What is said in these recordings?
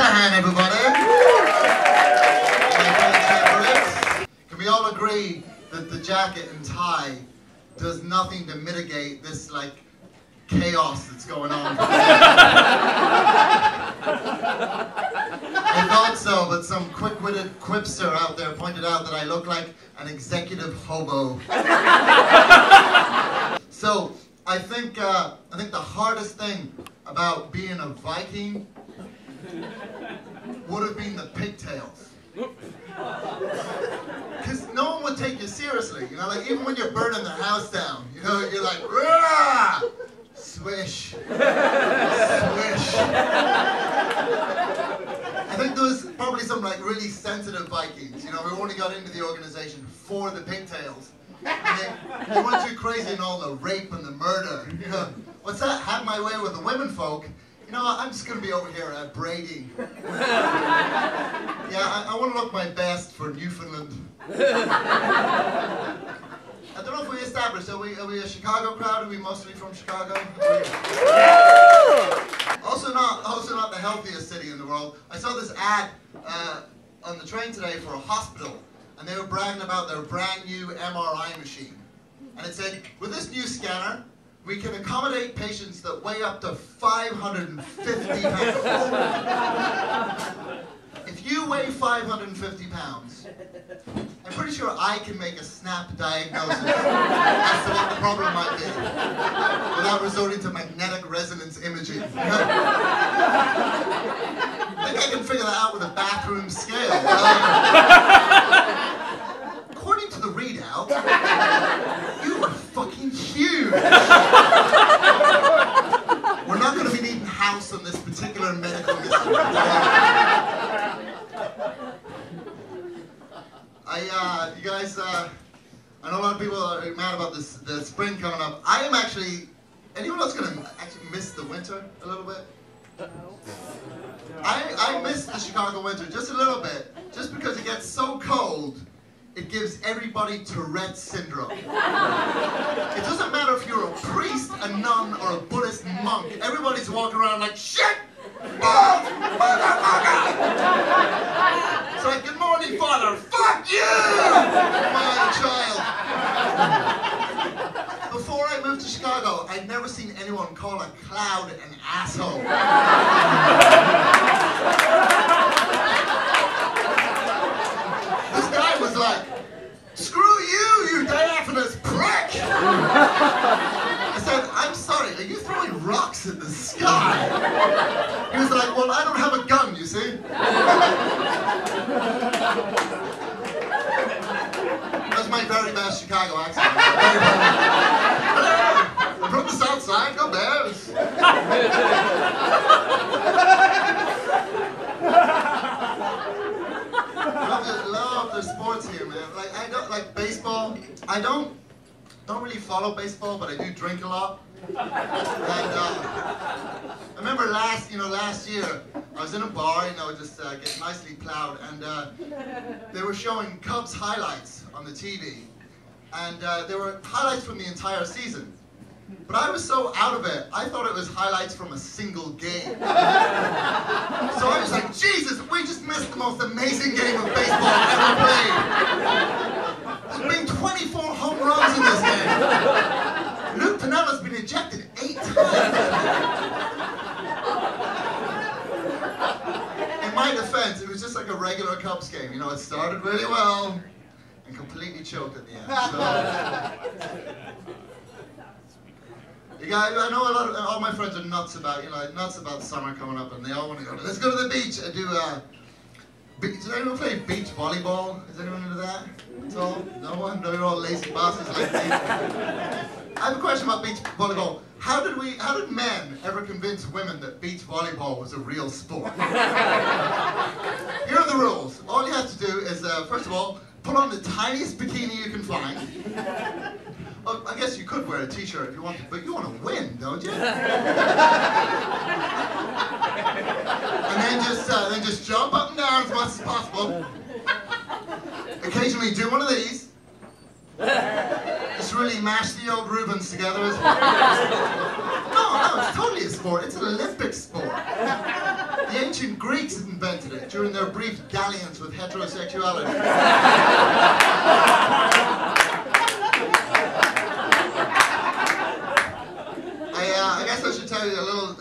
Callahan, everybody. Can we all agree that the jacket and tie does nothing to mitigate this, like, chaos that's going on? I thought so, but some quick-witted quipster out there pointed out that I look like an executive hobo. So, I think the hardest thing about being a Viking would have been the pigtails. Because no one would take you seriously, you know, like even when you're burning their house down, you know, you're like, rah! Swish. Swish. I think there was probably some like really sensitive Vikings, you know, who only got into the organization for the pigtails. And they went too crazy in all the rape and the murder. You know, what's that? Have my way with the women folk. You know, I'm just going to be over here braiding. Yeah, I want to look my best for Newfoundland. I don't know if we established, are we a Chicago crowd? Are we mostly from Chicago? Also not the healthiest city in the world. I saw this ad on the train today for a hospital, and they were bragging about their brand new MRI machine. And it said, with this new scanner, we can accommodate patients that weigh up to 550 pounds. If you weigh 550 pounds, I'm pretty sure I can make a snap diagnosis as to what the problem might be, without resorting to magnetic resonance imaging. I think I can figure that out with a bathroom scale. According to the readout, you are fucking huge. We're not going to be needing house on this particular medical mystery. You guys, I know a lot of people are mad about this, the spring coming up. I am actually, anyone else going to actually miss the winter a little bit? I miss the Chicago winter just a little bit, just because it gets so cold, it gives everybody Tourette's syndrome. It doesn't matter if you're a priest, a nun, or a Buddhist monk. Everybody's walking around like, shit! Balls! Motherfucker! It's like, good morning, Father. Fuck you! My child. Before I moved to Chicago, I'd never seen anyone call a cloud an asshole. This guy was like, screw you, you diaphanous prick! I said, I'm sorry, are you throwing rocks at the sky? He was like, well, I don't have a gun, you see? That's my very best Chicago accent. Hello, I'm from the South Side, go Bears! Love the sports here, man. Like, I don't like baseball. I don't really follow baseball, but I do drink a lot. And I remember last year, I was in a bar, you know, just getting nicely plowed, and they were showing Cubs highlights on the TV, and there were highlights from the entire season. But I was so out of it, I thought it was highlights from a single game. So I was like, Jesus, we just missed the most amazing game of baseball ever played. There's been 24 home runs in this game. Luke Pinella's been ejected 8 times. In my defense, it was just like a regular Cubs game. You know, it started really well and completely choked at the end. So, yeah, I know all my friends are nuts about, nuts about summer coming up, and they all want to go. Let's go to the beach and do does anyone play beach volleyball? Is anyone into that? At all? No one? No, you're all lazy bastards like me. I have a question about beach volleyball. How did men ever convince women that beach volleyball was a real sport? Here are the rules. All you have to do is, first of all, put on the tiniest bikini you can find. Oh, I guess you could wear a t-shirt if you wanted, but you want to win, don't you? And then just jump up and down as much as possible. Occasionally do one of these. Just really mash the old Rubens together. No, it's totally a sport. It's an Olympic sport. The ancient Greeks invented it during their brief dalliance with heterosexuality. I guess I should tell you a little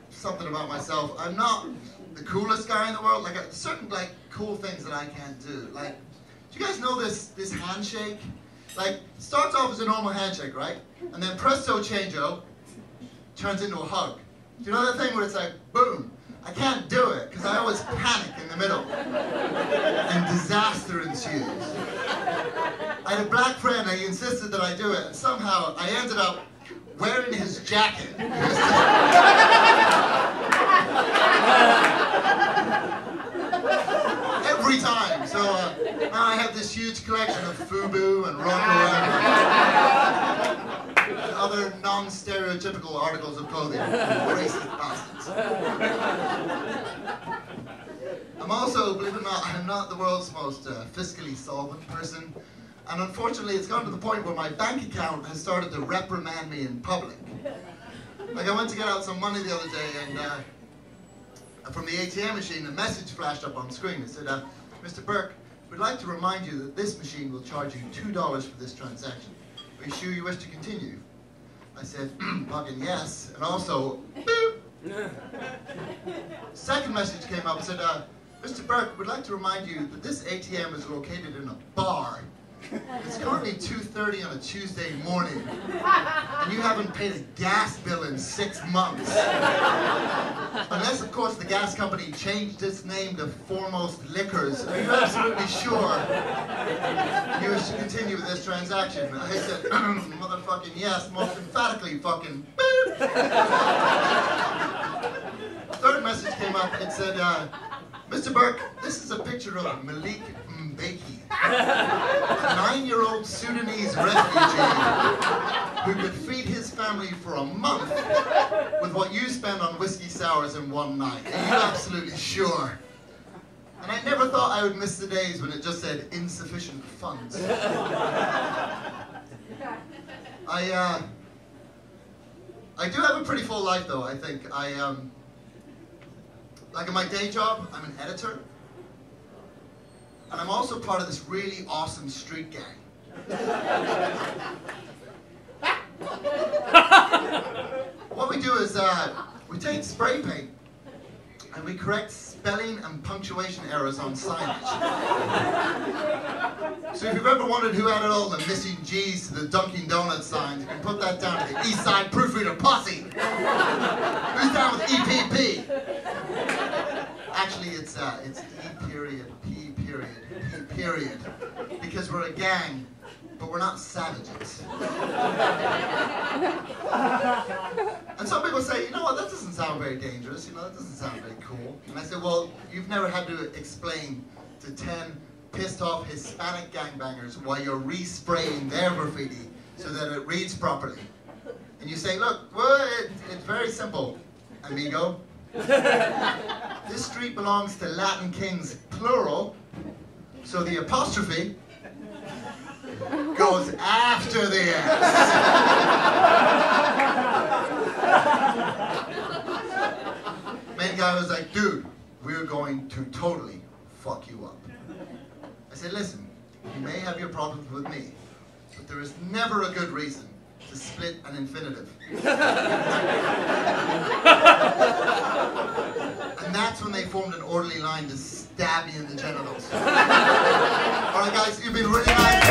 something about myself. I'm not the coolest guy in the world. Like certain cool things that I can't do. Like, do you guys know this handshake? Like, starts off as a normal handshake, right? And then presto changeo turns into a hug. Do you know that thing where it's like, boom? I can't do it, because I always panic in the middle. And disaster ensues. I had a black friend, and he insisted that I do it, and somehow I ended up wearing his jacket. Every time. So now I have this huge collection of FUBU and Rockaway and other non-stereotypical articles of clothing. Racist bastards. I'm also, believe it or not, I'm not the world's most fiscally solvent person. And unfortunately, it's gone to the point where my bank account has started to reprimand me in public. Like, I went to get out some money the other day, and from the ATM machine, a message flashed up on the screen. It said, Mr. Burke, we'd like to remind you that this machine will charge you $2 for this transaction. Are you sure you wish to continue? I said, fucking yes, and also, boop. Second message came up and said, Mr. Burke, we'd like to remind you that this ATM is located in a bar. It's currently 2:30 on a Tuesday morning, and you haven't paid a gas bill in 6 months. Unless, of course, the gas company changed its name to Foremost Liquors. Are you absolutely sure you wish to continue with this transaction? I said, motherfucking yes, most emphatically fucking boop. Third message came up. It said, Mr. Burke, this is a picture of Malik Mbeki, a 9-year-old Sudanese refugee who could feed his family for a month with what you spend on whiskey sours in one night. Are you absolutely sure? And I never thought I would miss the days when it just said insufficient funds. I do have a pretty full life, though. I think like in my day job, I'm an editor. And I'm also part of this really awesome street gang. What we do is we take spray paint and we correct spelling and punctuation errors on signage. So if you've ever wondered who added all the missing G's to the Dunkin' Donuts signs, you can put that down to the East Side Proofreader Posse. Who's down with EPP? Actually, it's E period, P period, P period. Because we're a gang, but we're not savages. And some people say, you know what, that doesn't sound very dangerous, you know, that doesn't sound very cool. And I say, well, you've never had to explain to 10 pissed off Hispanic gangbangers why you're respraying their graffiti so that it reads properly. And you say, look, well, it's very simple, amigo. This street belongs to Latin kings, plural, so the apostrophe goes after the S. Main guy was like, dude, we're going to totally fuck you up. I said, listen, you may have your problems with me, but there is never a good reason to split an infinitive. And that's when they formed an orderly line to stab me in the genitals. Alright guys, you've been really nice.